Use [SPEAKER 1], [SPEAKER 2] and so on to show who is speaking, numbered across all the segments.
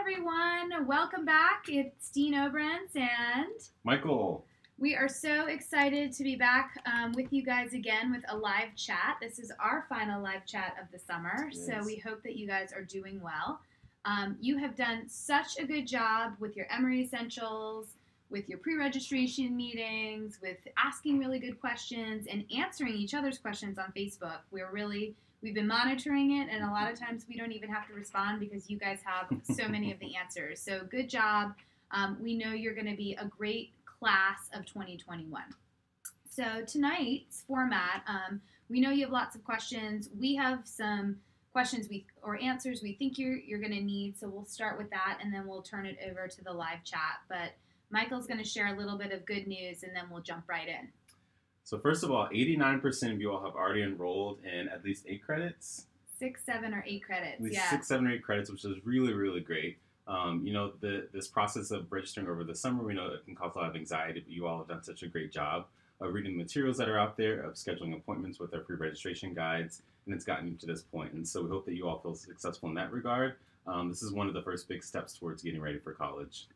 [SPEAKER 1] everyone. Welcome back. It's Dean Obrens and
[SPEAKER 2] Michael.
[SPEAKER 1] We are so excited to be back with you guys again with a live chat. This is our final live chat of the summer, so we hope that you guys are doing well. You have done such a good job with your Emory Essentials, with your pre-registration meetings, with asking really good questions and answering each other's questions on Facebook. We've been monitoring it, and a lot of times we don't even have to respond because you guys have so many of the answers. So good job. We know you're going to be a great class of 2021. So tonight's format, we know you have lots of questions. We have some questions or answers we think you're going to need, so we'll start with that, and then we'll turn it over to the live chat. But Michael's going to share a little bit of good news, and then we'll jump right in.
[SPEAKER 2] So first of all, 89% of you all have already enrolled in at least 8 credits.
[SPEAKER 1] 6, 7, or 8 credits,
[SPEAKER 2] At least
[SPEAKER 1] yeah.
[SPEAKER 2] 6, 7, or 8 credits, which is really, really great. This process of registering over the summer, we know it can cause a lot of anxiety, but you all have done such a great job of reading the materials that are out there, of scheduling appointments with our pre-registration guides, and it's gotten you to this point. And so we hope that you all feel successful in that regard. This is one of the first big steps towards getting ready for college.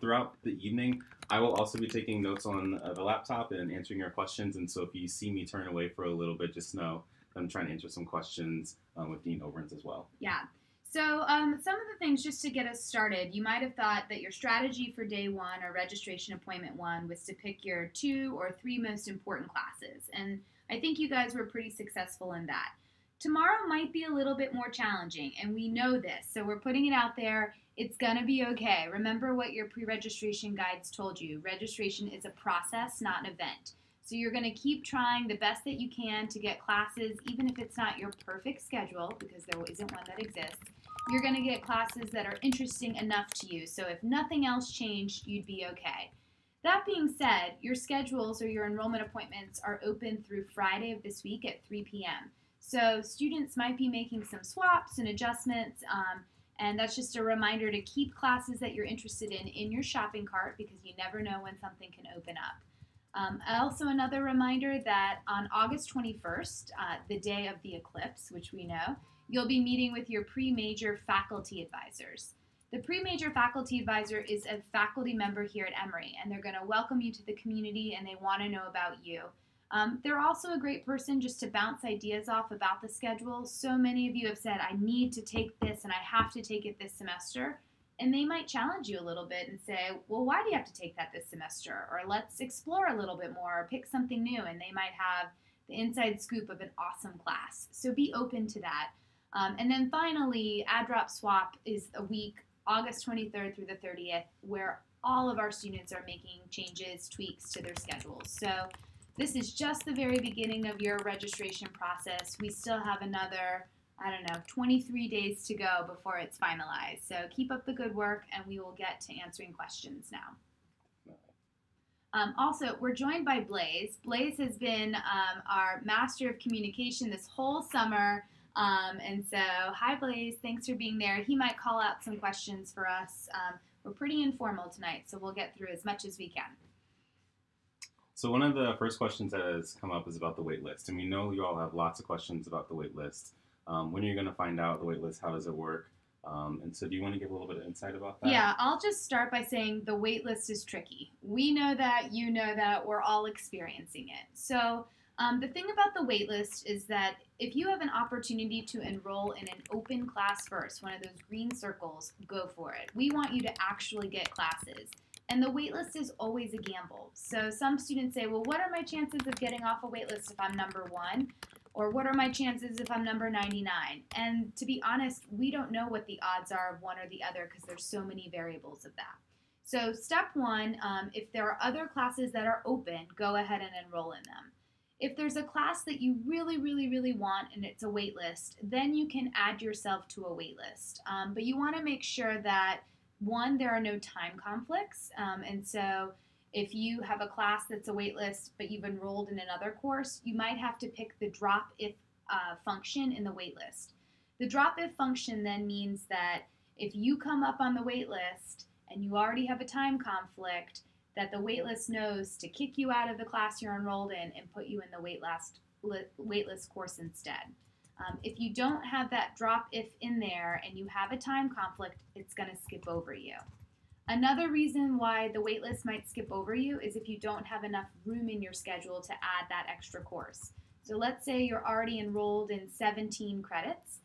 [SPEAKER 2] Throughout the evening, I will also be taking notes on the laptop and answering your questions. And so if you see me turn away for a little bit, just know that I'm trying to answer some questions with Dean Obrens as well.
[SPEAKER 1] Yeah. So some of the things just to get us started, you might have thought that your strategy for day 1 or registration appointment 1 was to pick your 2 or 3 most important classes. And I think you guys were pretty successful in that. Tomorrow might be a little bit more challenging, and we know this, so we're putting it out there. It's going to be okay. Remember what your pre-registration guides told you. Registration is a process, not an event. So you're going to keep trying the best that you can to get classes, even if it's not your perfect schedule, because there isn't one that exists. You're going to get classes that are interesting enough to you. So if nothing else changed, you'd be okay. That being said, your schedules or your enrollment appointments are open through Friday of this week at 3 p.m. So students might be making some swaps and adjustments, and that's just a reminder to keep classes that you're interested in your shopping cart because you never know when something can open up. Also another reminder that on August 21st, the day of the eclipse, which we know, you'll be meeting with your pre-major faculty advisors. The pre-major faculty advisor is a faculty member here at Emory, and they're going to welcome you to the community and they want to know about you. They're also a great person just to bounce ideas off about the schedule. So many of you have said, I need to take this and I have to take it this semester. And they might challenge you a little bit and say, well, why do you have to take that this semester? Or let's explore a little bit more or pick something new. And they might have the inside scoop of an awesome class. So be open to that. And then finally, Add Drop Swap is a week, August 23rd through the 30th, where all of our students are making changes, tweaks to their schedules. So this is just the very beginning of your registration process. We still have another, 23 days to go before it's finalized. So keep up the good work, and we will get to answering questions now. Also, we're joined by Blaze. Blaze has been our master of communication this whole summer. And so, hi Blaze, thanks for being there. He might call out some questions for us. We're pretty informal tonight, so we'll get through as much as we can.
[SPEAKER 2] So one of the first questions that has come up is about the wait list. And we know you all have lots of questions about the wait list. When are you going to find out the wait list? How does it work? And so do you want to give a little bit of insight about that?
[SPEAKER 1] Yeah, I'll just start by saying the wait list is tricky. We know that, you know that, we're all experiencing it. So the thing about the wait list is that if you have an opportunity to enroll in an open class first, one of those green circles, go for it. We want you to actually get classes. And the waitlist is always a gamble. So some students say, well, what are my chances of getting off a waitlist if I'm number 1? Or what are my chances if I'm number 99? And to be honest, we don't know what the odds are of one or the other because there's so many variables of that. So step 1, if there are other classes that are open, go ahead and enroll in them. If there's a class that you really, really, really want and it's a waitlist, then you can add yourself to a waitlist. But you want to make sure that 1, there are no time conflicts, and so if you have a class that's a waitlist but you've enrolled in another course, you might have to pick the drop if function in the waitlist. The drop if function then means that if you come up on the waitlist and you already have a time conflict, that the waitlist knows to kick you out of the class you're enrolled in and put you in the waitlist course instead. If you don't have that drop if in there and you have a time conflict, it's going to skip over you. Another reason why the waitlist might skip over you is if you don't have enough room in your schedule to add that extra course. So let's say you're already enrolled in 17 credits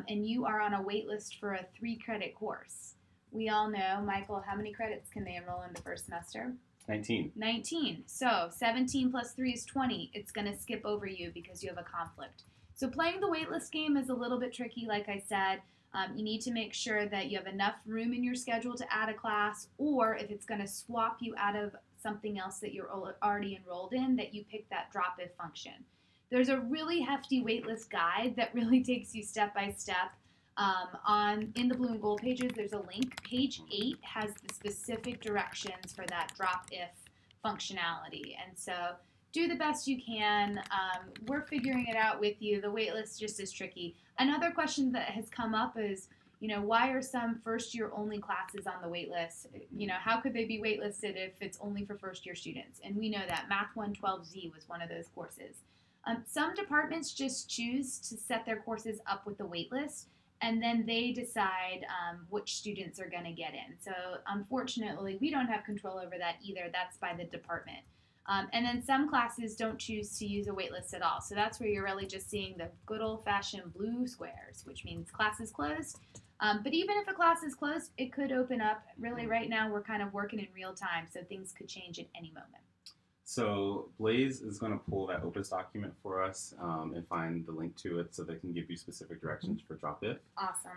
[SPEAKER 1] and you are on a waitlist for a 3-credit course. We all know, Michael, how many credits can they enroll in the first semester?
[SPEAKER 2] 19.
[SPEAKER 1] 19. So 17 plus 3 is 20. It's going to skip over you because you have a conflict. So playing the waitlist game is a little bit tricky, like I said. You need to make sure that you have enough room in your schedule to add a class, or if it's going to swap you out of something else that you're already enrolled in, that you pick that drop if function. There's a really hefty waitlist guide that really takes you step by step. In the blue and gold pages, there's a link. Page 8 has the specific directions for that drop if functionality. And so do the best you can. We're figuring it out with you. The waitlist just is tricky. Another question that has come up is, why are some first-year only classes on the waitlist? How could they be waitlisted if it's only for first-year students? And we know that Math 112Z was one of those courses. Some departments just choose to set their courses up with the waitlist, and then they decide which students are going to get in. So unfortunately, we don't have control over that either. That's by the department. And then some classes don't choose to use a waitlist at all. So that's where you're really just seeing the good old-fashioned blue squares, which means class is closed. But even if a class is closed, it could open up. Really, right now, we're kind of working in real time, so things could change at any moment.
[SPEAKER 2] So Blaze is going to pull that Opus document for us and find the link to it so they can give you specific directions for drop if.
[SPEAKER 1] Awesome.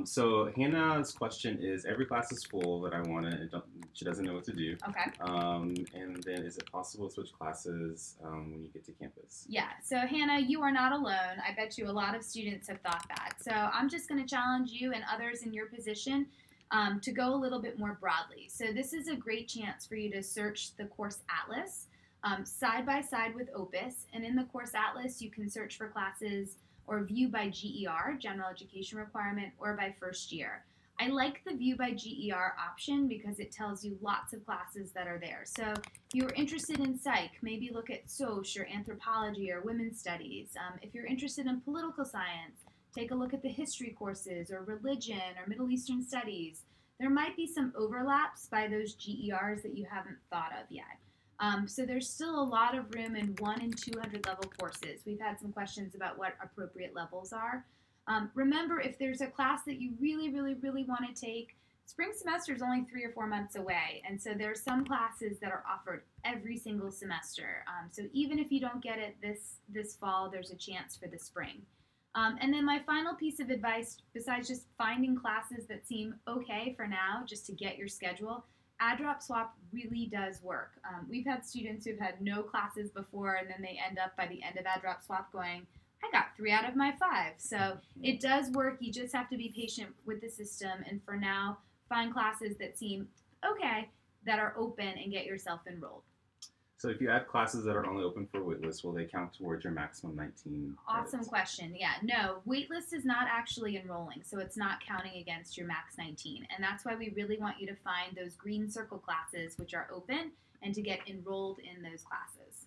[SPEAKER 2] So Hannah's question is, every class is full that I want to, she doesn't know what to do.
[SPEAKER 1] Okay.
[SPEAKER 2] And then is it possible to switch classes when you get to campus?
[SPEAKER 1] Yeah, so Hannah, you are not alone. I bet you a lot of students have thought that. So I'm just going to challenge you and others in your position to go a little bit more broadly. So this is a great chance for you to search the course atlas side by side with Opus. And in the course atlas, you can search for classes or view by GER, General Education Requirement, or by first year. I like the view by GER option because it tells you lots of classes that are there. So if you're interested in psych, maybe look at Soc or anthropology or women's studies. If you're interested in political science, take a look at the history courses or religion or Middle Eastern studies. There might be some overlaps by those GERs that you haven't thought of yet. So there's still a lot of room in 1 and 200 level courses. We've had some questions about what appropriate levels are. Remember, if there's a class that you really, really, really want to take, spring semester is only 3 or 4 months away. And so there are some classes that are offered every single semester. So even if you don't get it this fall, there's a chance for the spring. And then my final piece of advice, besides just finding classes that seem okay for now, just to get your schedule, add drop swap really does work. We've had students who've had no classes before, and then they end up by the end of add drop swap going, I got 3 out of my 5. So it does work. You just have to be patient with the system, and for now, find classes that seem okay, that are open, and get yourself enrolled.
[SPEAKER 2] So if you add classes that are only open for waitlist, will they count towards your maximum 19
[SPEAKER 1] Awesome
[SPEAKER 2] credits?
[SPEAKER 1] question. Yeah, no, waitlist is not actually enrolling, so it's not counting against your max 19. And that's why we really want you to find those green circle classes which are open and to get enrolled in those classes.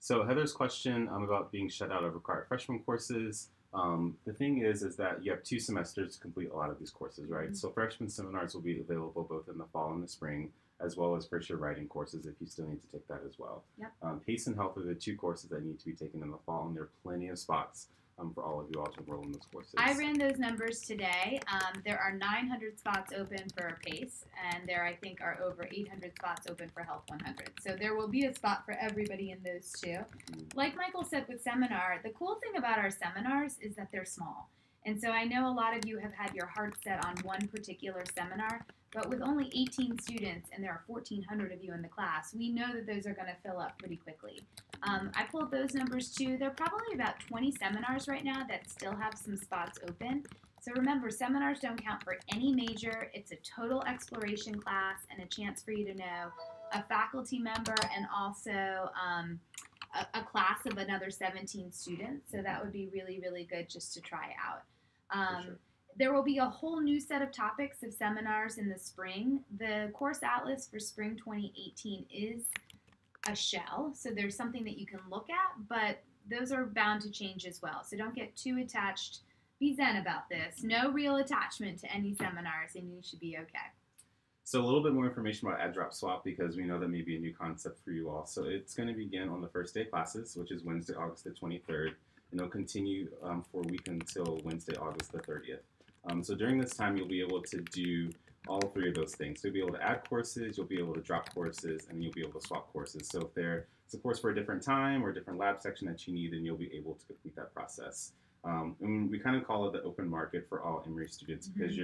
[SPEAKER 2] So Heather's question about being shut out of required freshman courses. The thing is that you have 2 semesters to complete a lot of these courses, right? Mm-hmm. So freshman seminars will be available both in the fall and the spring, as well as first year writing courses if you still need to take that as well.
[SPEAKER 1] Yep.
[SPEAKER 2] PACE and Health are the 2 courses that need to be taken in the fall, and there are plenty of spots for all of you all to enroll in those courses.
[SPEAKER 1] I ran those numbers today. There are 900 spots open for PACE, and there I think are over 800 spots open for Health 100. So there will be a spot for everybody in those 2. Mm-hmm. Like Michael said with seminar, the cool thing about our seminars is that they're small. And so I know a lot of you have had your heart set on one particular seminar, but with only 18 students and there are 1,400 of you in the class, we know that those are going to fill up pretty quickly. I pulled those numbers too. There are probably about 20 seminars right now that still have some spots open. So remember, seminars don't count for any major. It's a total exploration class and a chance for you to know a faculty member and also a class of another 17 students. So that would be really, really good just to try out.
[SPEAKER 2] Sure.
[SPEAKER 1] There will be a whole new set of topics of seminars in the spring. The course atlas for spring 2018 is a shell, so there's something that you can look at, but those are bound to change as well. So don't get too attached. Be zen about this. No real attachment to any seminars, and you should be okay.
[SPEAKER 2] So a little bit more information about Add Drop Swap, because we know that may be a new concept for you all. So it's going to begin on the first day of classes, which is Wednesday, August the 23rd, and it'll continue for a week until Wednesday, August the 30th. So during this time, you'll be able to do all three of those things. So you'll be able to add courses, you'll be able to drop courses, and you'll be able to swap courses. So if there's a course for a different time or a different lab section that you need, then you'll be able to complete that process. And we kind of call it the open market for all Emory students, because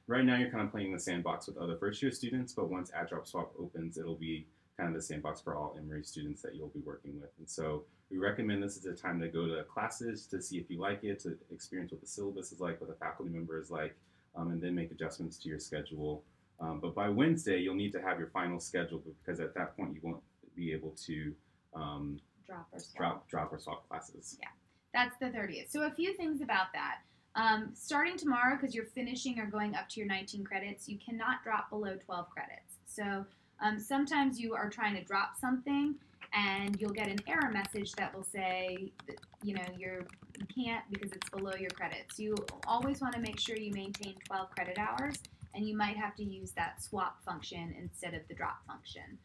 [SPEAKER 2] right now you're kind of playing in the sandbox with other first-year students, but once Add Drop Swap opens, it'll be kind of the sandbox for all Emory students that you'll be working with. And so we recommend this as a time to go to classes to see if you like it, to experience what the syllabus is like, what the faculty member is like, and then make adjustments to your schedule. But by Wednesday, you'll need to have your final schedule, because at that point you won't be able to drop or swap classes.
[SPEAKER 1] Yeah, that's the 30th. So a few things about that. Starting tomorrow, because you're finishing or going up to your 19 credits, you cannot drop below 12 credits. So sometimes you are trying to drop something and you'll get an error message that will say that, you can't because it's below your credits. You always want to make sure you maintain 12 credit hours, and you might have to use that swap function instead of the drop function.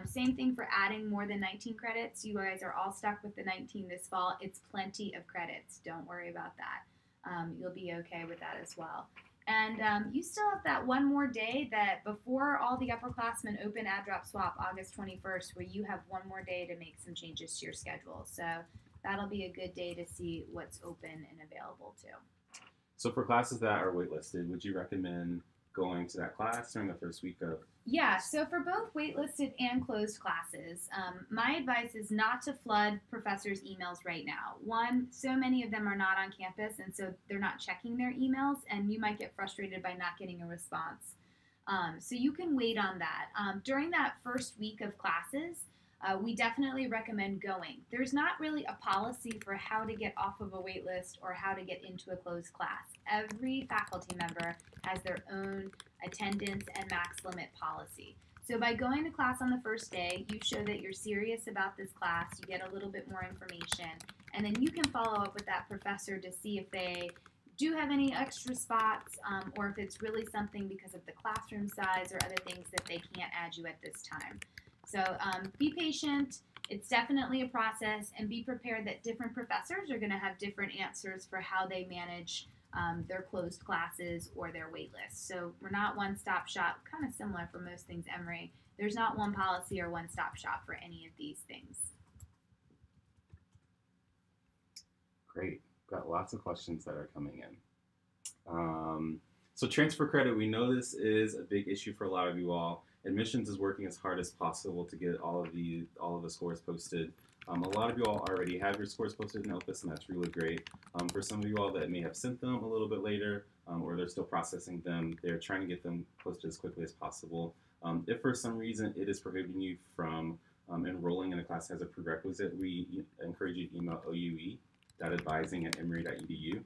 [SPEAKER 1] Same thing for adding more than 19 credits. You guys are all stuck with the 19 this fall. It's plenty of credits. Don't worry about that. You'll be okay with that as well. And you still have that one more day that before all the upperclassmen open Add Drop Swap, August 21st, where you have one more day to make some changes to your schedule. So that'll be a good day to see what's open and available too.
[SPEAKER 2] So for classes that are waitlisted, would you recommend going to that class during the first week of?
[SPEAKER 1] Yeah, so for both waitlisted and closed classes, my advice is not to flood professors' emails right now. One, so many of them are not on campus, and so they're not checking their emails, and you might get frustrated by not getting a response. So you can wait on that. During that first week of classes, we definitely recommend going. There's not really a policy for how to get off of a wait list or how to get into a closed class. Every faculty member has their own attendance and max limit policy. So by going to class on the first day, you show that you're serious about this class, you get a little bit more information, and then you can follow up with that professor to see if they do have any extra spots, or if it's really something because of the classroom size or other things that they can't add you at this time. So be patient. It's definitely a process, and be prepared that different professors are going to have different answers for how they manage their closed classes or their wait lists. So we're not one-stop shop, kind of similar for most things Emory. There's not one policy or one-stop shop for any of these things.
[SPEAKER 2] Great. Got lots of questions that are coming in. So transfer credit, we know this is a big issue for a lot of you all. Admissions is working as hard as possible to get all of the scores posted. A lot of you all already have your scores posted in Opus, and that's really great. For some of you all that may have sent them a little bit later, or they're still processing them, they're trying to get them posted as quickly as possible. If for some reason it is prohibiting you from enrolling in a class as a prerequisite, we encourage you to email oue.advising@emory.edu.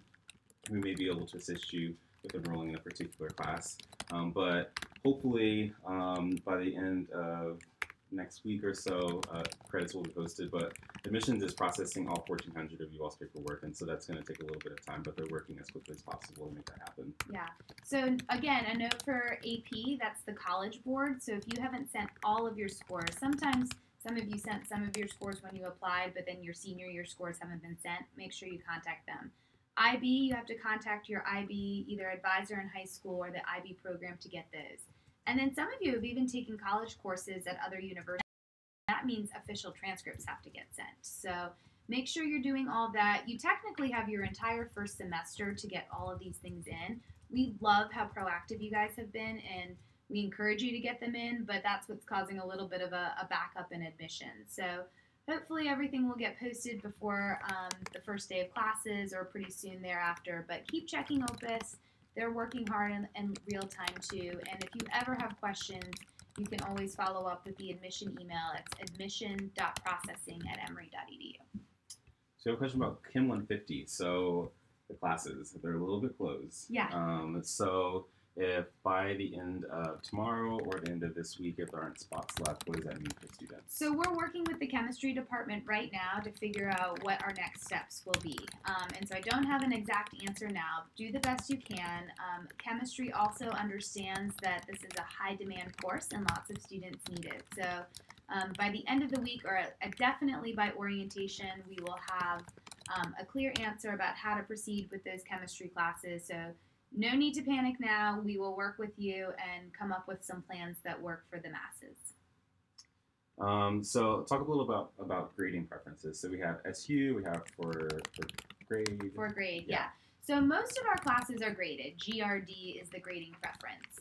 [SPEAKER 2] We may be able to assist you with enrolling in a particular class. But hopefully by the end of next week or so, credits will be posted. But admissions is processing all 1,400 of you all's paperwork, and so that's going to take a little bit of time, but they're working as quickly as possible to make that happen.
[SPEAKER 1] Yeah. So again, a note for AP, that's the College Board. So if you haven't sent all of your scores, sometimes some of you sent some of your scores when you applied, but then your senior year scores haven't been sent, make sure you contact them. IB, you have to contact your IB, either advisor in high school or the IB program to get those. And then some of you have even taken college courses at other universities. That means official transcripts have to get sent. So make sure you're doing all that. You technically have your entire first semester to get all of these things in. We love how proactive you guys have been, and we encourage you to get them in, but that's what's causing a little bit of a backup in admission. So hopefully everything will get posted before the first day of classes or pretty soon thereafter. But keep checking Opus. They're working hard in real time too. And if you ever have questions, you can always follow up with the admission email. It's admission.processing@emory.edu.
[SPEAKER 2] So I have a question about Chem 150. So the classes, they're a little bit closed.
[SPEAKER 1] Yeah.
[SPEAKER 2] So If by the end of tomorrow or the end of this week, if there aren't spots left, what does that mean for students?
[SPEAKER 1] So we're working with the chemistry department right now to figure out what our next steps will be. And so I don't have an exact answer now. Do the best you can. Chemistry also understands that this is a high demand course and lots of students need it. So by the end of the week, or definitely by orientation, we will have a clear answer about how to proceed with those chemistry classes. So no need to panic now. We will work with you and come up with some plans that work for the masses.
[SPEAKER 2] So talk a little about grading preferences. So we have SU, we have for grade.
[SPEAKER 1] For grade, yeah. So most of our classes are graded. GRD is the grading preference.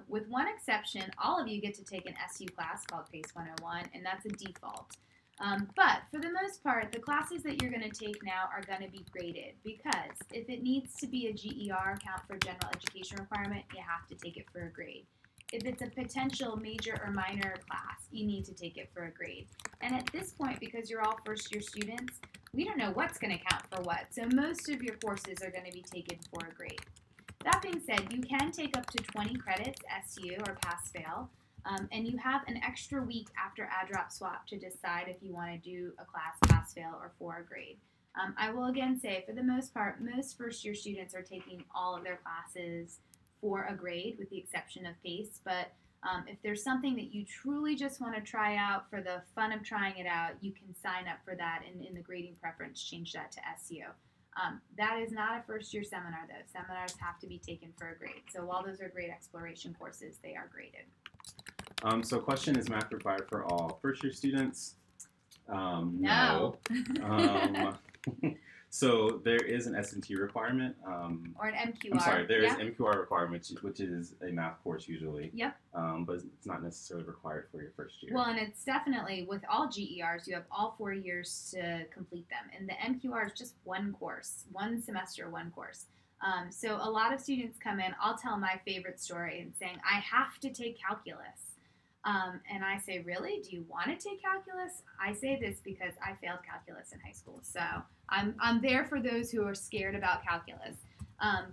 [SPEAKER 1] With one exception, all of you get to take an SU class called PACE 101, and that's a default. But for the most part, the classes that you're going to take now are going to be graded because if it needs to be a GER, count for general education requirement, you have to take it for a grade. If it's a potential major or minor class, you need to take it for a grade. And at this point, because you're all first-year students, we don't know what's going to count for what. So most of your courses are going to be taken for a grade. That being said, you can take up to 20 credits SU or pass-fail. And you have an extra week after add-drop swap to decide if you want to do a class pass-fail or for a grade. I will again say, for the most part, most first-year students are taking all of their classes for a grade, with the exception of PACE. But if there's something that you truly just want to try out for the fun of trying it out, you can sign up for that, and in the grading preference, change that to SU. That is not a first-year seminar, though. Seminars have to be taken for a grade. So while those are grade exploration courses, they are graded.
[SPEAKER 2] So question, is math required for all first-year students?
[SPEAKER 1] No.
[SPEAKER 2] So there is an S&T requirement.
[SPEAKER 1] Or an MQR.
[SPEAKER 2] I'm sorry, there is MQR requirement, which is a math course usually.
[SPEAKER 1] Yep.
[SPEAKER 2] But it's not necessarily required for your first year.
[SPEAKER 1] Well, and it's definitely, with all GERs, you have all 4 years to complete them. And the MQR is just one course, one semester, one course. So a lot of students come in, I'll tell my favorite story and saying, I have to take calculus. And I say, really? Do you want to take calculus? I say this because I failed calculus in high school. So I'm there for those who are scared about calculus.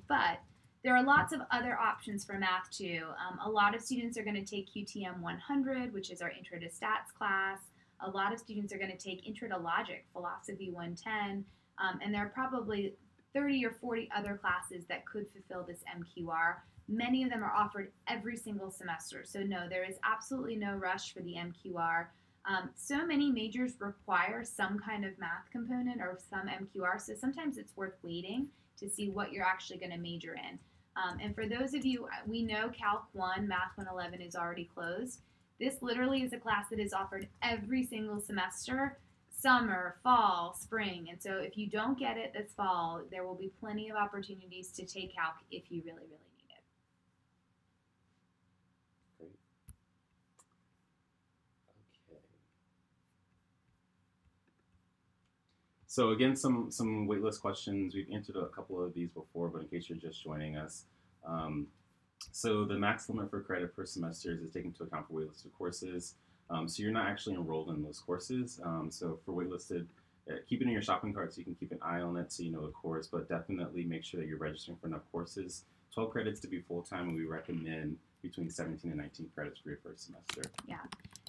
[SPEAKER 1] But there are lots of other options for math too. A lot of students are going to take QTM 100, which is our Intro to Stats class. A lot of students are going to take Intro to Logic, Philosophy 110. And there are probably 30 or 40 other classes that could fulfill this MQR. Many of them are offered every single semester. So no, there is absolutely no rush for the MQR. So many majors require some kind of math component or some MQR, so sometimes it's worth waiting to see what you're actually going to major in. And for those of you, we know Calc 1, Math 111 is already closed. This literally is a class that is offered every single semester, summer, fall, spring. And so if you don't get it this fall, there will be plenty of opportunities to take Calc if you really, really need it.
[SPEAKER 2] So again, some waitlist questions. We've answered a couple of these before, but in case you're just joining us. So the max limit for credit per semester is taken into account for waitlisted courses. So you're not actually enrolled in those courses. So for waitlisted, keep it in your shopping cart so you can keep an eye on it so you know the course, but definitely make sure that you're registering for enough courses. 12 credits to be full-time, and we recommend between 17 and 19 credits for your first semester.
[SPEAKER 1] Yeah.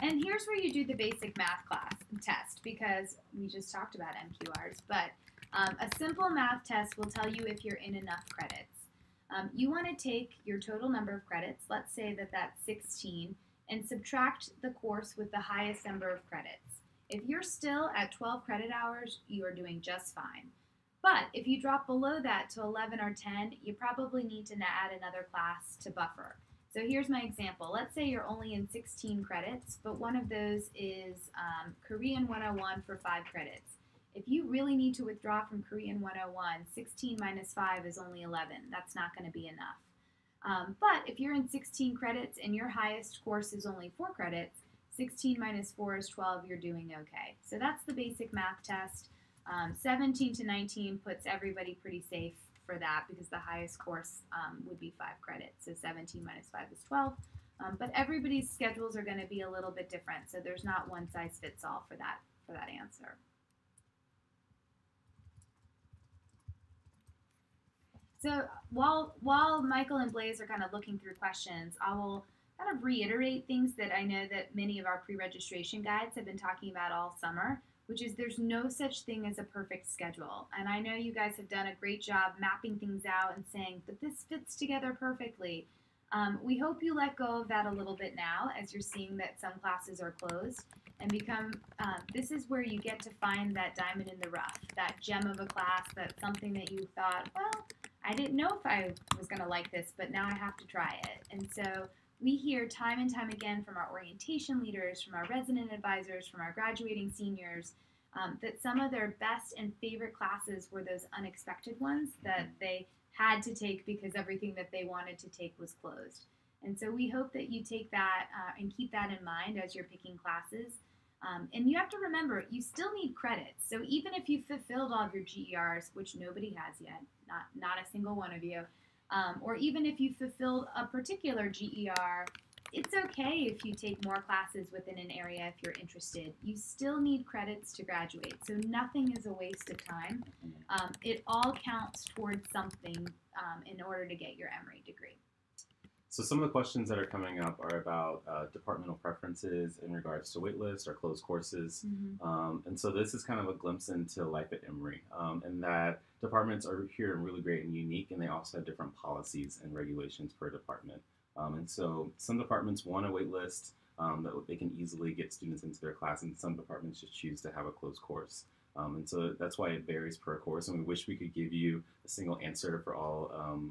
[SPEAKER 1] And here's where you do the basic math class test, because we just talked about MQRs, but a simple math test will tell you if you're in enough credits. You want to take your total number of credits, let's say that that's 16, and subtract the course with the highest number of credits. If you're still at 12 credit hours, you are doing just fine. But if you drop below that to 11 or 10, you probably need to add another class to buffer. So here's my example. Let's say you're only in 16 credits, but one of those is Korean 101 for 5 credits. If you really need to withdraw from Korean 101, 16 minus 5 is only 11. That's not going to be enough. But if you're in 16 credits and your highest course is only 4 credits, 16 minus 4 is 12, you're doing okay. So that's the basic math test. 17 to 19 puts everybody pretty safe for that because the highest course would be 5 credits. So 17 minus 5 is 12. But everybody's schedules are going to be a little bit different, so there's not one size fits all for that answer. So while Michael and Blaze are kind of looking through questions, I will kind of reiterate things that I know that many of our pre-registration guides have been talking about all summer, which is there's no such thing as a perfect schedule. And I know you guys have done a great job mapping things out and saying that this fits together perfectly. We hope you let go of that a little bit now as you're seeing that some classes are closed and become, this is where you get to find that diamond in the rough, that gem of a class, that's something that you thought, well, I didn't know if I was going to like this, but now I have to try it. And so we hear time and time again from our orientation leaders, from our resident advisors, from our graduating seniors, that some of their best and favorite classes were those unexpected ones that they had to take because everything that they wanted to take was closed. And so we hope that you take that and keep that in mind as you're picking classes. And you have to remember, you still need credits. So even if you fulfilled all of your GERs, which nobody has yet, not a single one of you, or even if you fulfilled a particular GER, it's okay if you take more classes within an area if you're interested. You still need credits to graduate, so nothing is a waste of time. It all counts towards something in order to get your Emory degree.
[SPEAKER 2] So some of the questions that are coming up are about departmental preferences in regards to waitlist or closed courses. And so this is kind of a glimpse into life at Emory, and that departments are here and really great and unique, and they also have different policies and regulations per department. And so some departments want a waitlist that they can easily get students into their class, and some departments just choose to have a closed course. And so that's why it varies per course, and we wish we could give you a single answer for all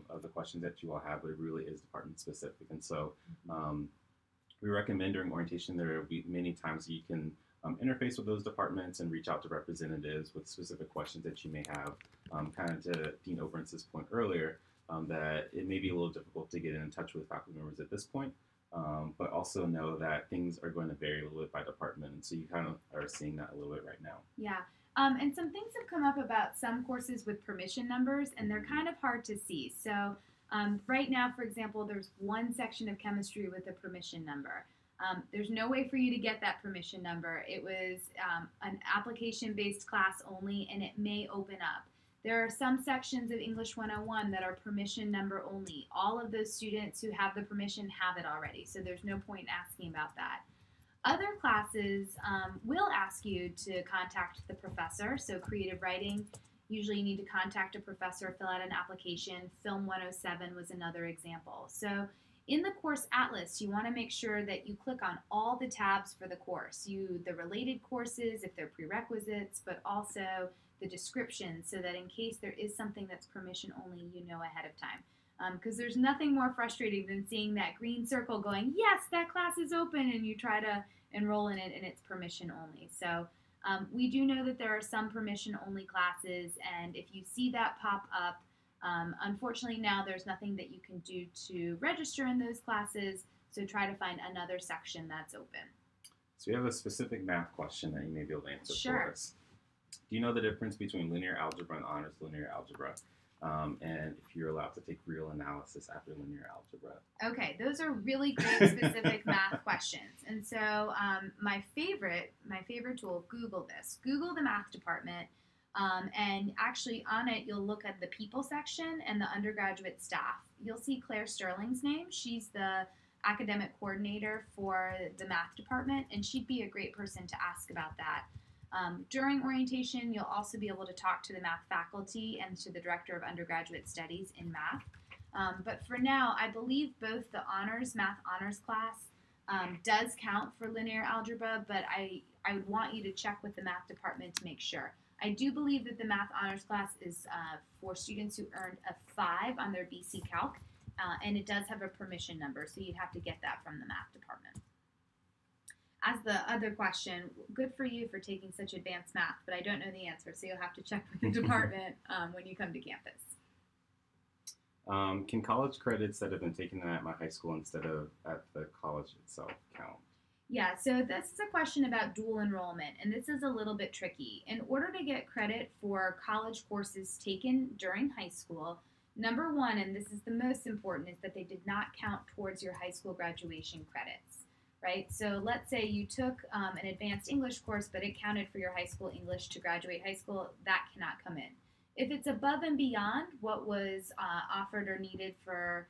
[SPEAKER 2] of the questions that you all have, but it really is department specific. And so we recommend during orientation there will be many times you can interface with those departments and reach out to representatives with specific questions that you may have. Kind of to Dean Oberentz's point earlier, that it may be a little difficult to get in touch with faculty members at this point, but also know that things are going to vary a little bit by department, and so you kind of are seeing that a little bit right now.
[SPEAKER 1] Yeah. And some things have come up about some courses with permission numbers, and they're kind of hard to see. So right now, for example, there's one section of chemistry with a permission number. There's no way for you to get that permission number. It was an application-based class only, and it may open up. There are some sections of English 101 that are permission number only. All of those students who have the permission have it already, so there's no point in asking about that. Other classes will ask you to contact the professor, so creative writing, usually you need to contact a professor, fill out an application. Film 107 was another example. So in the course atlas, you want to make sure that you click on all the tabs for the course. The related courses, if they're prerequisites, but also the description, so that in case there is something that's permission only, you know ahead of time. Because there's nothing more frustrating than seeing that green circle going, yes, that class is open, and you try to enroll in it and it's permission only. So we do know that there are some permission only classes, and if you see that pop up, unfortunately now there's nothing that you can do to register in those classes, so try to find another section that's open.
[SPEAKER 2] So we have a specific math question that you may be able to answer for us. Do you know the difference between linear algebra and honors linear algebra? And if you're allowed to take real analysis after linear algebra.
[SPEAKER 1] Okay, those are really great specific math questions. And so my favorite tool, Google this. Google the math department, and actually on it you'll look at the people section and the undergraduate staff. You'll see Claire Sterling's name. She's the academic coordinator for the math department, and she'd be a great person to ask about that. During orientation, you'll also be able to talk to the math faculty and to the director of undergraduate studies in math. But for now, I believe both the math honors class does count for linear algebra, but I would want you to check with the math department to make sure. I do believe that the math honors class is for students who earned a 5 on their BC Calc, and it does have a permission number, so you'd have to get that from the math department. As the other question, good for you for taking such advanced math, but I don't know the answer, so you'll have to check with the department when you come to campus.
[SPEAKER 2] Can college credits that have been taken at my high school instead of at the college itself count?
[SPEAKER 1] Yeah, so this is a question about dual enrollment, and this is a little bit tricky. In order to get credit for college courses taken during high school, number one, and this is the most important, is that they did not count towards your high school graduation credits. Right? So let's say you took an advanced English course, but it counted for your high school English to graduate high school. That cannot come in. If it's above and beyond what was offered or needed for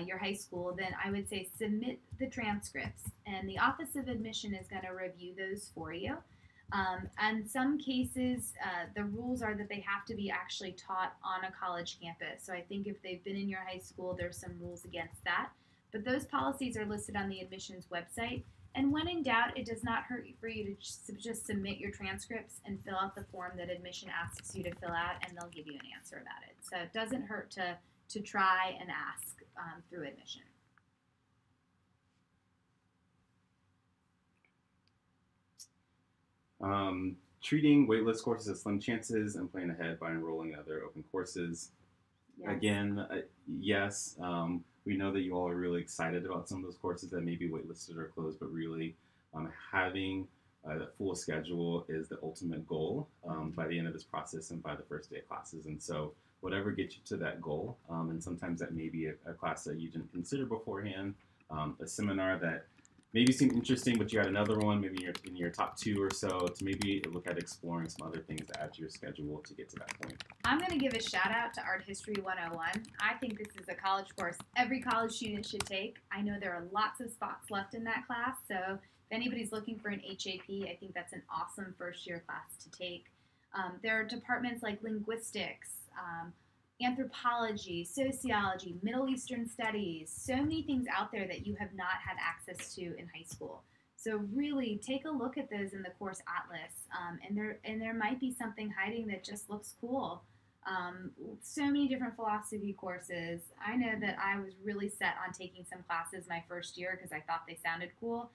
[SPEAKER 1] your high school, then I would say submit the transcripts, and the Office of Admission is going to review those for you. And some cases, the rules are that they have to be actually taught on a college campus. So I think if they've been in your high school, there's some rules against that. But those policies are listed on the admissions website. And when in doubt, it does not hurt for you to just submit your transcripts and fill out the form that admission asks you to fill out, and they'll give you an answer about it. So it doesn't hurt to try and ask through admission.
[SPEAKER 2] Treating waitlist courses as slim chances and planning ahead by enrolling in other open courses. Yes. Again, yes, we know that you all are really excited about some of those courses that may be waitlisted or closed, but really having a full schedule is the ultimate goal by the end of this process and by the first day of classes. And so whatever gets you to that goal, and sometimes that may be a class that you didn't consider beforehand, a seminar that maybe seemed interesting, but you had another one, maybe in your top 2 or so, to maybe look at exploring some other things to add to your schedule to get to that point.
[SPEAKER 1] I'm going to give a shout out to Art History 101. I think this is a college course every college student should take. I know there are lots of spots left in that class, so if anybody's looking for an HAP, I think that's an awesome first year class to take. There are departments like linguistics, anthropology, sociology, Middle Eastern studies, so many things out there that you have not had access to in high school. So really take a look at those in the course atlas, and there might be something hiding that just looks cool. So many different philosophy courses. I know that I was really set on taking some classes my first year because I thought they sounded cool,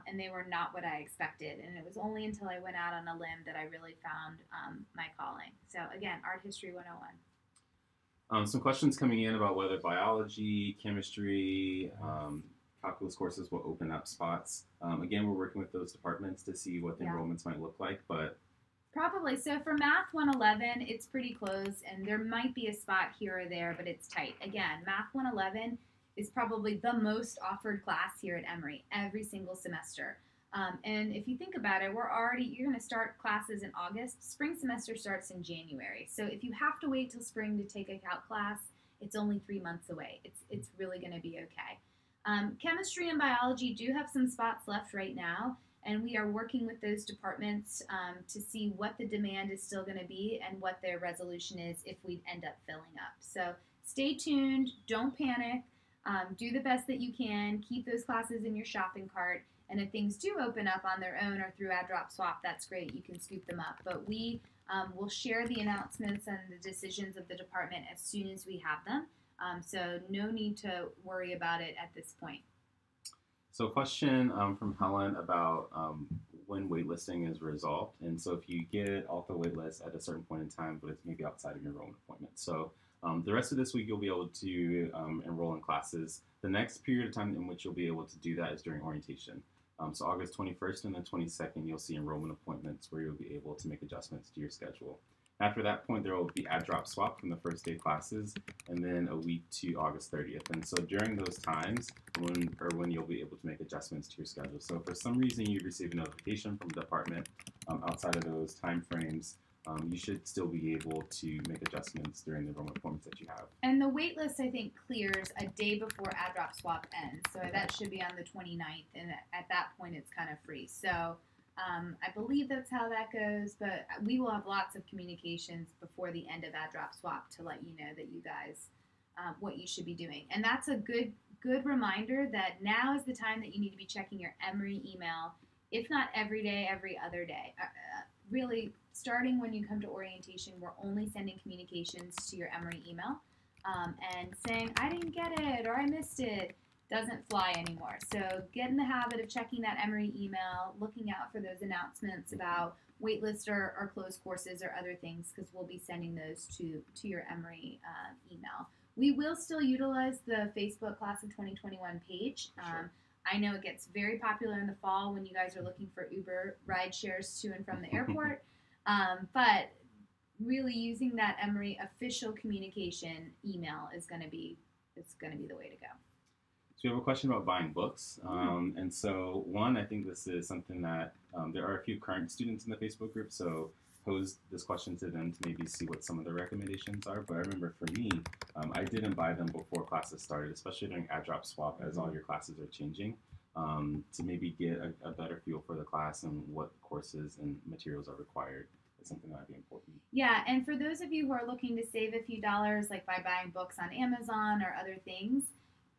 [SPEAKER 1] and they were not what I expected. And it was only until I went out on a limb that I really found my calling. So again, Art History 101.
[SPEAKER 2] Some questions coming in about whether biology, chemistry, calculus courses will open up spots. Again, we're working with those departments to see what the enrollments might look like, but
[SPEAKER 1] probably. So for Math 111, it's pretty close, and there might be a spot here or there, but it's tight. Again, Math 111 is probably the most offered class here at Emory every single semester. And if you think about it, you're going to start classes in August. Spring semester starts in January. So if you have to wait till spring to take a calc class, it's only 3 months away. It's really going to be okay. Chemistry and biology do have some spots left right now, and we are working with those departments to see what the demand is still going to be and what their resolution is if we end up filling up. So stay tuned. Don't panic. Do the best that you can. Keep those classes in your shopping cart. And if things do open up on their own or through Add Drop Swap, that's great. You can scoop them up. But we will share the announcements and the decisions of the department as soon as we have them. So no need to worry about it at this point.
[SPEAKER 2] So a question from Helen about when waitlisting is resolved. And so if you get off the waitlist at a certain point in time, but it's maybe outside of your enrollment appointment. So the rest of this week, you'll be able to enroll in classes. The next period of time in which you'll be able to do that is during orientation. So August 21st and the 22nd, you'll see enrollment appointments where you'll be able to make adjustments to your schedule. After that point, there will be Add Drop Swap from the first day classes, and then a week to August 30th. And so during those times, when you'll be able to make adjustments to your schedule. So if for some reason you receive a notification from the department outside of those time frames, you should still be able to make adjustments during the enrollment appointments that you have.
[SPEAKER 1] And the wait list, I think, clears a day before Add Drop Swap ends. So that should be on the 29th, and at that point it's kind of free. So I believe that's how that goes, but we will have lots of communications before the end of Add Drop Swap to let you know that you guys, what you should be doing. And that's a good reminder that now is the time that you need to be checking your Emory email, if not every day, every other day. Really, starting when you come to orientation, we're only sending communications to your Emory email, and saying, I didn't get it or I missed it doesn't fly anymore. So get in the habit of checking that Emory email, looking out for those announcements about waitlist or closed courses or other things, because we'll be sending those to your Emory email. We will still utilize the Facebook Class of 2021 page.
[SPEAKER 2] Sure.
[SPEAKER 1] I know it gets very popular in the fall when you guys are looking for Uber ride shares to and from the airport, but really using that Emory official communication email is going to be the way to go.
[SPEAKER 2] So we have a question about buying books, and so I think this is something that there are a few current students in the Facebook group, so posed this question to them to maybe see what some of the recommendations are. But I remember for me, I didn't buy them before classes started, especially during add-drop swap as all your classes are changing, to maybe get a better feel for the class and what courses and materials are required. Is something that would be important.
[SPEAKER 1] Yeah, and for those of you who are looking to save a few dollars, like by buying books on Amazon or other things,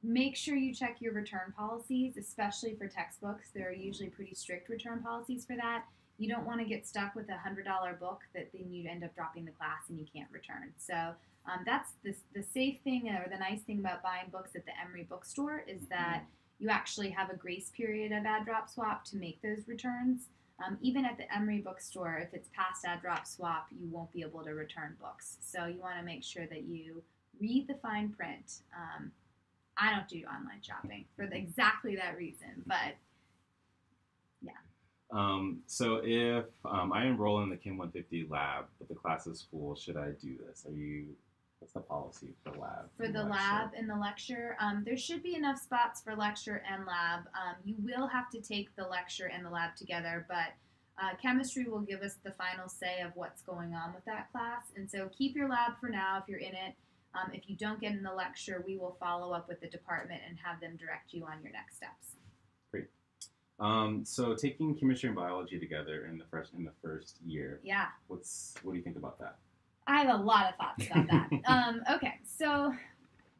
[SPEAKER 1] make sure you check your return policies, especially for textbooks. There are usually pretty strict return policies for that. You don't want to get stuck with a $100 book that then you end up dropping the class and you can't return. So that's the safe thing, or the nice thing about buying books at the Emory bookstore, is that you actually have a grace period of add-drop swap to make those returns. Even at the Emory bookstore, if it's past add-drop swap, you won't be able to return books. So you want to make sure that you read the fine print. I don't do online shopping for exactly that reason, but yeah.
[SPEAKER 2] So if I enroll in the Kim 150 lab, but the class is full, should I do this? What's the policy for lab?
[SPEAKER 1] For the lab and the lecture, there should be enough spots for lecture and lab. You will have to take the lecture and the lab together, but chemistry will give us the final say of what's going on with that class. And so keep your lab for now if you're in it. If you don't get in the lecture, we will follow up with the department and have them direct you on your next steps.
[SPEAKER 2] Great. So taking chemistry and biology together in the first year.
[SPEAKER 1] Yeah.
[SPEAKER 2] What do you think about that?
[SPEAKER 1] I have a lot of thoughts about that. Okay, so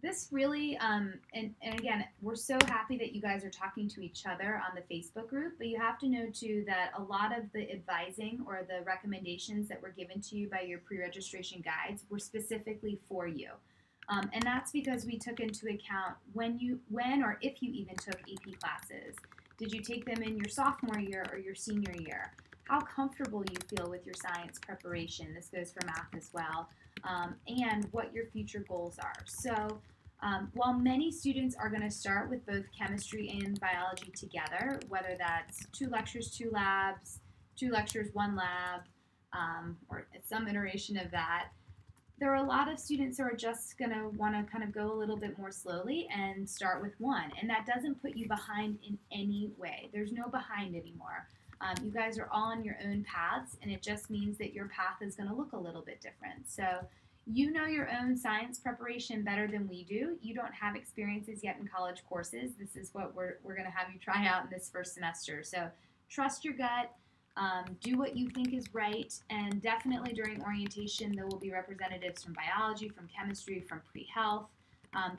[SPEAKER 1] this really, and again, we're so happy that you guys are talking to each other on the Facebook group, but you have to know too that a lot of the advising or the recommendations that were given to you by your pre-registration guides were specifically for you. And that's because we took into account when or if you even took AP classes. Did you take them in your sophomore year or your senior year? How comfortable you feel with your science preparation. This goes for math as well. And what your future goals are. So while many students are going to start with both chemistry and biology together, whether that's 2 lectures, 2 labs, 2 lectures, 1 lab, or some iteration of that, there are a lot of students who are just going to want to kind of go a little bit more slowly and start with 1. And that doesn't put you behind in any way. There's no behind anymore. You guys are all on your own paths, and it just means that your path is going to look a little bit different. So you know your own science preparation better than we do. You don't have experiences yet in college courses. This is what we're going to have you try out in this first semester. So trust your gut. Do what you think is right, and definitely during orientation there will be representatives from biology, from chemistry, from pre-health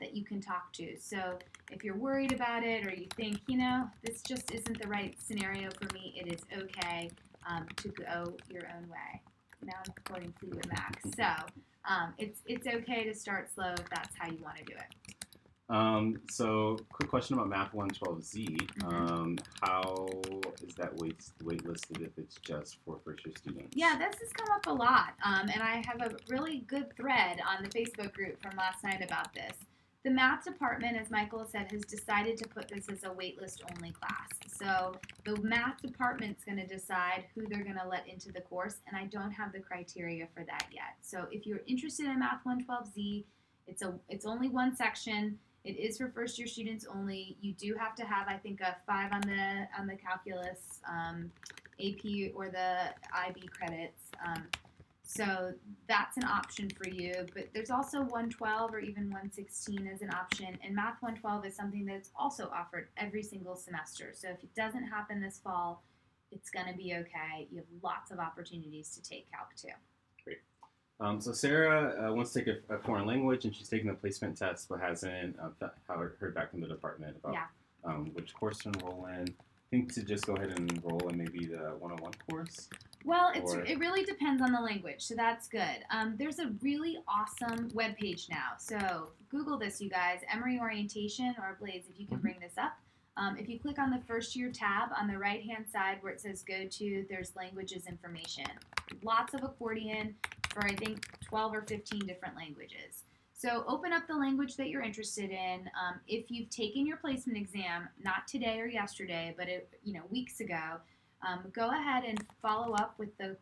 [SPEAKER 1] that you can talk to. So if you're worried about it or you think, this just isn't the right scenario for me, it is okay to go your own way. Now I'm quoting Fleetwood Mac. So it's okay to start slow if that's how you want to do it.
[SPEAKER 2] So quick question about Math 112Z. How is that wait listed if it's just for first-year students?
[SPEAKER 1] Yeah, this has come up a lot, and I have a really good thread on the Facebook group from last night about this. The math department, as Michael said, has decided to put this as a waitlist-only class. So the math department's going to decide who they're going to let into the course, and I don't have the criteria for that yet. So if you're interested in Math 112Z, it's only 1 section. It is for first-year students only. You do have to have, I think, a 5 on the calculus AP or the IB credits. So that's an option for you. But there's also 112 or even 116 as an option. And Math 112 is something that's also offered every single semester. So if it doesn't happen this fall, it's going to be okay. You have lots of opportunities to take Calc 2.
[SPEAKER 2] Great. So Sarah wants to take a foreign language, and she's taking the placement test, but hasn't heard back from the department about which course to enroll in. I think to just go ahead and enroll in maybe the 101 course.
[SPEAKER 1] Well, it really depends on the language, so that's good. There's a really awesome webpage now. So Google this, you guys, Emory Orientation, or Blaze, if you can bring this up. If you click on the first year tab on the right-hand side where it says go to, there's languages information. Lots of accordion for, I think, 12 or 15 different languages. So open up the language that you're interested in. If you've taken your placement exam, not today or yesterday, but weeks ago, go ahead and follow up with the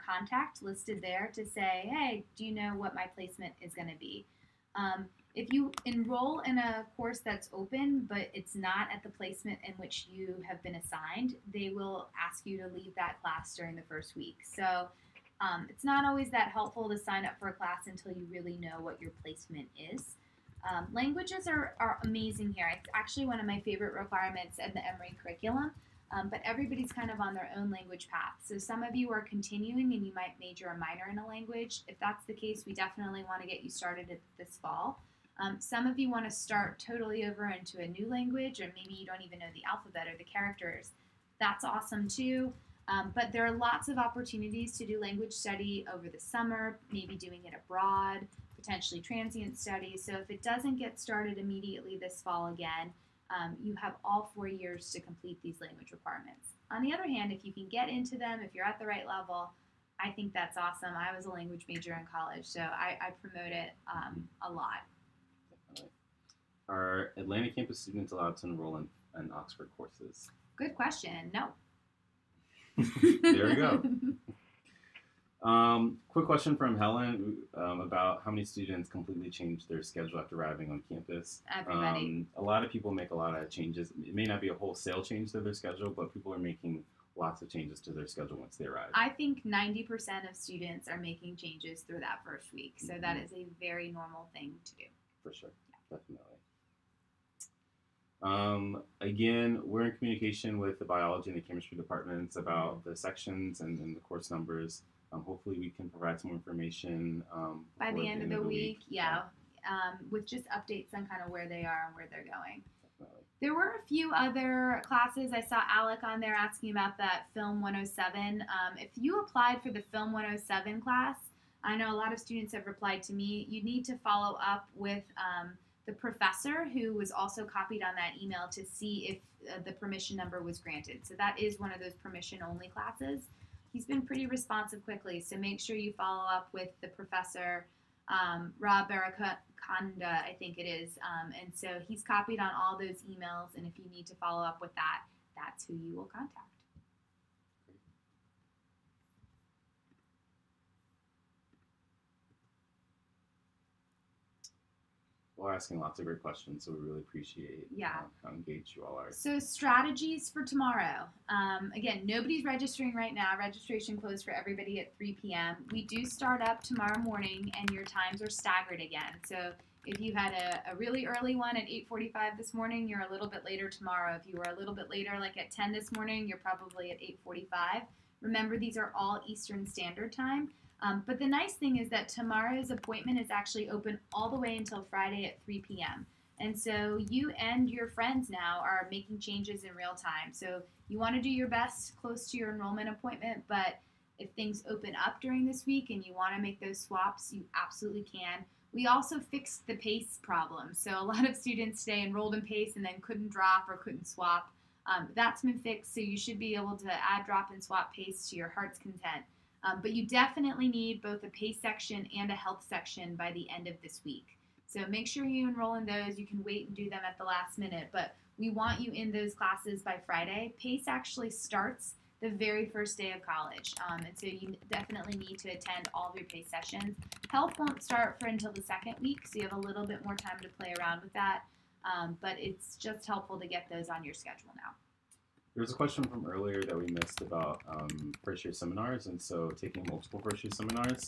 [SPEAKER 1] contact listed there to say, hey, do you know what my placement is going to be? If you enroll in a course that's open, but it's not at the placement in which you have been assigned, they will ask you to leave that class during the first week. So It's not always that helpful to sign up for a class until you really know what your placement is. Languages are amazing here. It's actually one of my favorite requirements in the Emory curriculum, but everybody's kind of on their own language path. So some of you are continuing and you might major or minor in a language. If that's the case, we definitely want to get you started this fall. Some of you want to start totally over into a new language, or maybe you don't even know the alphabet or the characters. That's awesome too. But there are lots of opportunities to do language study over the summer, maybe doing it abroad, potentially transient studies. So if it doesn't get started immediately this fall again, you have all 4 years to complete these language requirements. On the other hand, if you can get into them, if you're at the right level, I think that's awesome. I was a language major in college, so I promote it a lot.
[SPEAKER 2] Definitely. Are Atlanta campus students allowed to enroll in Oxford courses?
[SPEAKER 1] Good question. No.
[SPEAKER 2] There we go. Quick question from Helen about how many students completely changed their schedule after arriving on campus.
[SPEAKER 1] Everybody.
[SPEAKER 2] A lot of people make a lot of changes. It may not be a wholesale change to their schedule, but people are making lots of changes to their schedule once they arrive.
[SPEAKER 1] I think 90% of students are making changes through that first week, so that is a very normal thing to do.
[SPEAKER 2] For sure, definitely. Again, we're in communication with the biology and the chemistry departments about the sections and the course numbers. Hopefully we can provide some more information
[SPEAKER 1] by the end of the week.
[SPEAKER 2] Yeah.
[SPEAKER 1] With just updates on kind of where they are and where they're going.
[SPEAKER 2] Definitely.
[SPEAKER 1] There were a few other classes. I saw Alec on there asking about that Film 107. If you applied for the Film 107 class, I know a lot of students have replied to me, you need to follow up with the professor who was also copied on that email to see if the permission number was granted. So that is one of those permission-only classes. He's been pretty responsive quickly, so make sure you follow up with the professor, Rob Barakanda, I think it is. And so he's copied on all those emails, and if you need to follow up with that, that's who you will contact.
[SPEAKER 2] We're asking lots of great questions, so we really appreciate how engaged you all are.
[SPEAKER 1] So strategies for tomorrow. Again, nobody's registering right now. Registration closed for everybody at 3 p.m. We do start up tomorrow morning, and your times are staggered again. So if you had a really early one at 8:45 this morning, you're a little bit later tomorrow. If you were a little bit later, like at 10 this morning, you're probably at 8:45. Remember, these are all Eastern Standard Time. But the nice thing is that tomorrow's appointment is actually open all the way until Friday at 3 p.m. And so you and your friends now are making changes in real time. So you want to do your best close to your enrollment appointment, but if things open up during this week and you want to make those swaps, you absolutely can. We also fixed the PACE problem. So a lot of students stay enrolled in PACE and then couldn't drop or couldn't swap. That's been fixed, so you should be able to add, drop, and swap PACE to your heart's content. But you definitely need both a PACE section and a health section by the end of this week. So make sure you enroll in those. You can wait and do them at the last minute, but we want you in those classes by Friday. PACE actually starts the very first day of college, and so you definitely need to attend all of your PACE sessions. Health won't start for until the second week, so you have a little bit more time to play around with that, but it's just helpful to get those on your schedule now.
[SPEAKER 2] There was a question from earlier that we missed about first-year seminars, and so taking multiple first-year seminars.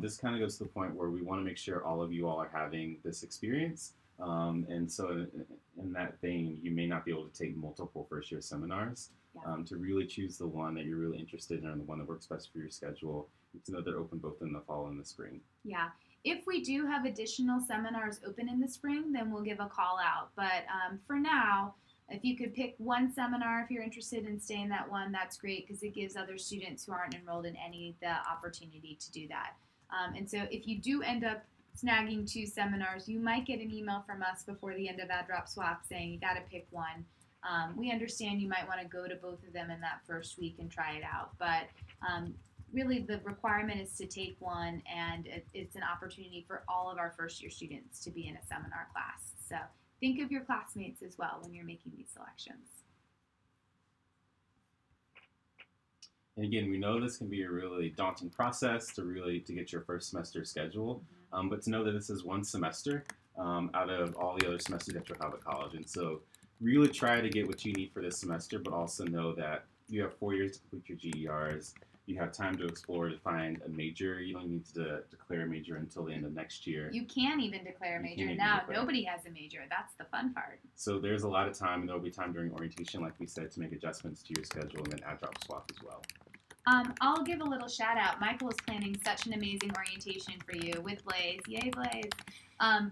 [SPEAKER 2] This kind of goes to the point where we want to make sure all of you all are having this experience, and so in that vein, you may not be able to take multiple first-year seminars. To really choose the one that you're really interested in and the one that works best for your schedule. You need to know they're open both in the fall and the spring.
[SPEAKER 1] Yeah. If we do have additional seminars open in the spring, then we'll give a call out. But for now, if you could pick one seminar, if you're interested in staying that one, that's great because it gives other students who aren't enrolled in any the opportunity to do that. And so if you do end up snagging 2 seminars, you might get an email from us before the end of Add Drop Swap saying you got to pick one. We understand you might want to go to both of them in that first week and try it out, but really the requirement is to take one, and it's an opportunity for all of our first-year students to be in a seminar class. So think of your classmates as well when you're making these selections.
[SPEAKER 2] And again, we know this can be a really daunting process to get your first semester schedule, but to know that this is one semester out of all the other semesters that you'll have at college. And so really try to get what you need for this semester, but also know that you have 4 years to complete your GERs. You have time to explore to find a major. You don't need to declare a major until the end of next year.
[SPEAKER 1] You can't even declare a major now. Nobody has a major. That's the fun part.
[SPEAKER 2] So there's a lot of time, and there will be time during orientation, like we said, to make adjustments to your schedule and then add drop swap as well.
[SPEAKER 1] I'll give a little shout out. Michael is planning such an amazing orientation for you with Blaze. Yay, Blaze.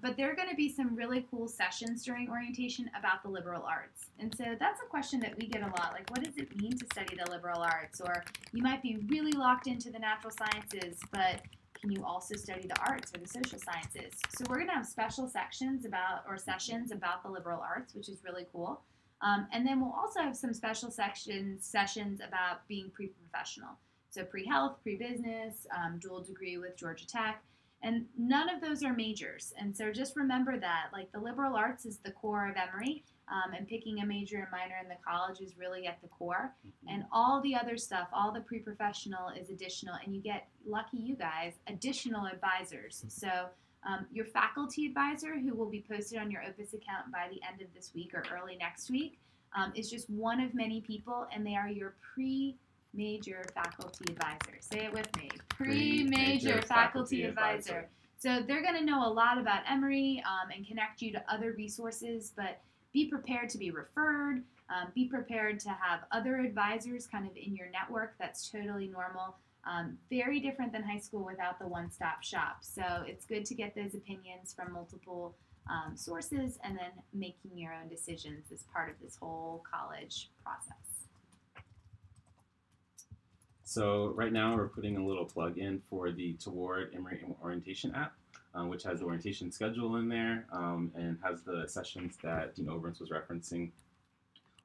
[SPEAKER 1] But there are going to be some really cool sessions during orientation about the liberal arts. And so that's a question that we get a lot. Like, what does it mean to study the liberal arts? Or you might be really locked into the natural sciences, but can you also study the arts or the social sciences? So we're going to have special sessions about the liberal arts, which is really cool. And then we'll also have some special sessions about being pre-professional. So pre-health, pre-business, dual degree with Georgia Tech. And none of those are majors. And so just remember that, like, the liberal arts is the core of Emory, and picking a major and minor in the college is really at the core. And all the other stuff, all the pre-professional is additional. And you get, lucky you guys, additional advisors. So your faculty advisor, who will be posted on your Opus account by the end of this week or early next week, is just one of many people, and they are your pre-major faculty advisor. Say it with me. Pre-major faculty advisor. So they're going to know a lot about Emory and connect you to other resources, but be prepared to be referred. Be prepared to have other advisors kind of in your network. That's totally normal. Very different than high school without the one-stop shop. So it's good to get those opinions from multiple sources and then making your own decisions as part of this whole college process.
[SPEAKER 2] So right now we're putting a little plug in for the Toward Emory Orientation app, which has the orientation schedule in there and has the sessions that Dean Oberens was referencing.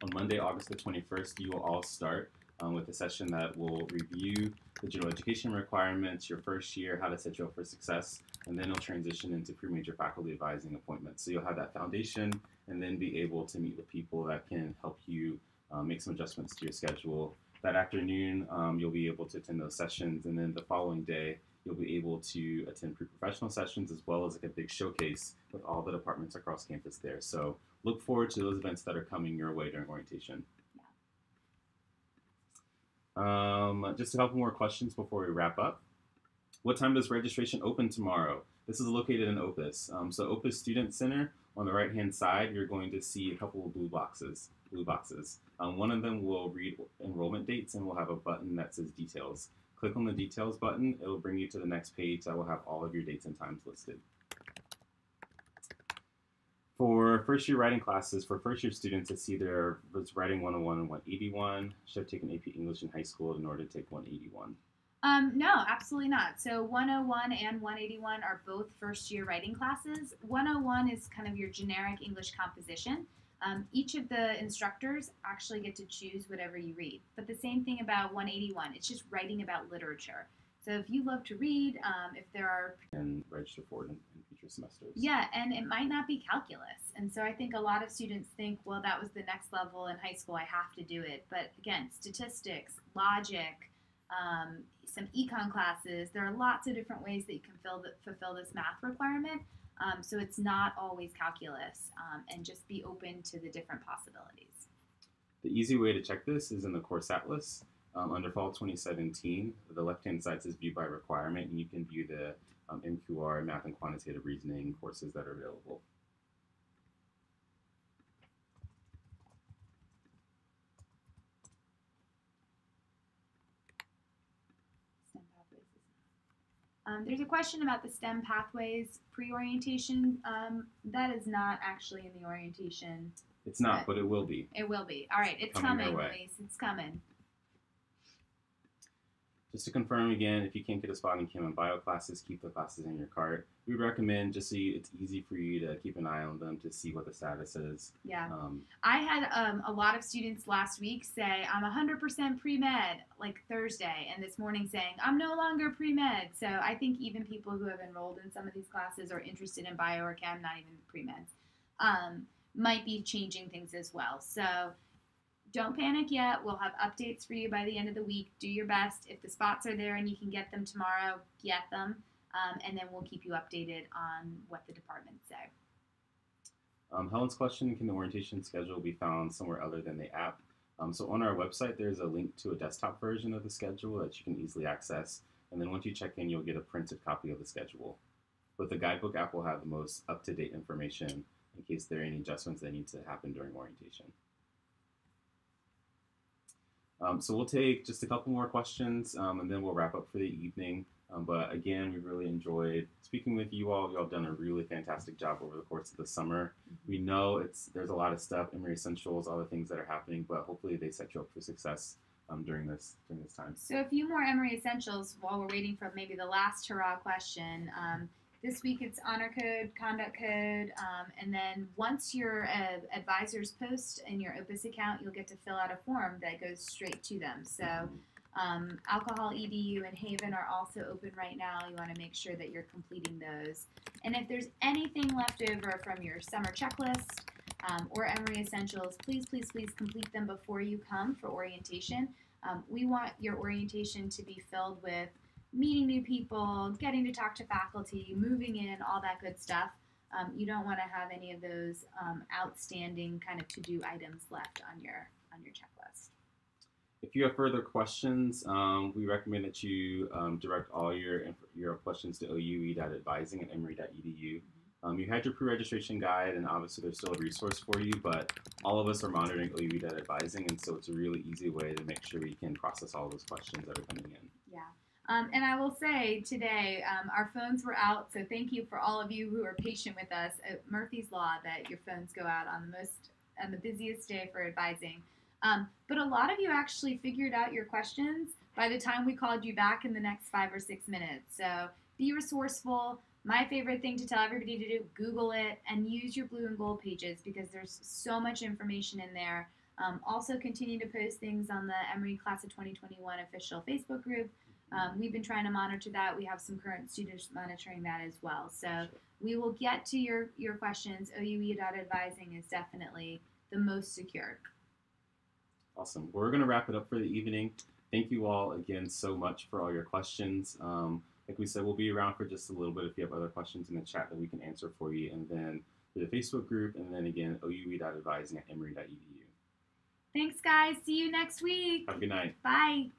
[SPEAKER 2] On Monday, August the 21st, you will all start with a session that will review the general education requirements, your first year, how to set you up for success, and then it'll transition into pre-major faculty advising appointments. So you'll have that foundation and then be able to meet with people that can help you make some adjustments to your schedule. That afternoon, you'll be able to attend those sessions, and then the following day, you'll be able to attend pre-professional sessions as well as like a big showcase with all the departments across campus there. So look forward to those events that are coming your way during orientation. Just a couple more questions before we wrap up. What time does registration open tomorrow? This is located in Opus. So Opus Student Center, on the right-hand side, you're going to see a couple of blue boxes. One of them will read enrollment dates, and we'll have a button that says details. Click on the details button. It'll bring you to the next page that will have all of your dates and times listed. For first-year writing classes, for first-year students, it's either Writing 101 and 181. Should have taken AP English in high school in order to take 181.
[SPEAKER 1] No, absolutely not. So 101 and 181 are both first-year writing classes. 101 is kind of your generic English composition. Each of the instructors actually get to choose whatever you read. But the same thing about 181. It's just writing about literature. So if you love to read, if there are...
[SPEAKER 2] And register for it in future semesters.
[SPEAKER 1] Yeah, and it might not be calculus. And so I think a lot of students think, well, that was the next level in high school. I have to do it. But again, statistics, logic, some econ classes. There are lots of different ways that you can fulfill this math requirement. So it's not always calculus, and just be open to the different possibilities.
[SPEAKER 2] The easy way to check this is in the course atlas. Under fall 2017, the left-hand side says view by requirement, and you can view the MQR, math and quantitative reasoning courses that are available.
[SPEAKER 1] There's a question about the STEM pathways pre-orientation. That is not actually in the orientation.
[SPEAKER 2] It's not, but it will be.
[SPEAKER 1] It will be. All right, it's coming, Elise. It's coming.
[SPEAKER 2] Just to confirm again, if you can't get a spot in chem and bio classes, keep the classes in your cart. We would recommend just so it's easy for you to keep an eye on them to see what the status is.
[SPEAKER 1] Yeah. I had a lot of students last week say, I'm 100% pre-med, like Thursday, and this morning saying, I'm no longer pre-med. So I think even people who have enrolled in some of these classes or interested in bio or chem, not even pre-med, might be changing things as well. So don't panic yet. We'll have updates for you by the end of the week. Do your best. If the spots are there and you can get them tomorrow, get them. And then we'll keep you updated on what the departments say.
[SPEAKER 2] Helen's question, can the orientation schedule be found somewhere other than the app? So on our website, there's a link to a desktop version of the schedule that you can easily access. And then once you check in, you'll get a printed copy of the schedule. But the guidebook app will have the most up-to-date information in case there are any adjustments that need to happen during orientation. So we'll take just a couple more questions, and then we'll wrap up for the evening. But again, we really enjoyed speaking with you all. You all have done a really fantastic job over the course of the summer. We know there's a lot of stuff, Emory Essentials, all the things that are happening, but hopefully they set you up for success during this time.
[SPEAKER 1] So a few more Emory Essentials while we're waiting for maybe the last hurrah question. This week it's honor code, conduct code, and then once your advisors post in your Opus account, you'll get to fill out a form that goes straight to them. So Alcohol EDU and Haven are also open right now. You want to make sure that you're completing those. And if there's anything left over from your summer checklist or Emory Essentials, please complete them before you come for orientation. We want your orientation to be filled with meeting new people, getting to talk to faculty, moving in, all that good stuff. You don't want to have any of those outstanding kind of to-do items left on your checklist.
[SPEAKER 2] If you have further questions, we recommend that you direct all your questions to oue.advising@emory.edu. You had your pre-registration guide, and obviously there's still a resource for you, but all of us are monitoring OUE.advising, and so it's a really easy way to make sure we can process all those questions that are coming in.
[SPEAKER 1] Yeah. And I will say today, our phones were out, so thank you for all of you who are patient with us. Murphy's Law that your phones go out on the busiest day for advising. But a lot of you actually figured out your questions by the time we called you back in the next 5 or 6 minutes. So be resourceful. My favorite thing to tell everybody to do, Google it and use your blue and gold pages because there's so much information in there. Also continue to post things on the Emory Class of 2021 official Facebook group. We've been trying to monitor that. We have some current students monitoring that as well. So we will get to your questions. OUE.advising is definitely the most secure.
[SPEAKER 2] Awesome. We're going to wrap it up for the evening. Thank you all again so much for all your questions. Like we said, we'll be around for just a little bit if you have other questions in the chat that we can answer for you. And then for the Facebook group, and then again, OUE.advising@emory.edu.
[SPEAKER 1] Thanks, guys. See you next week.
[SPEAKER 2] Have a good night.
[SPEAKER 1] Bye.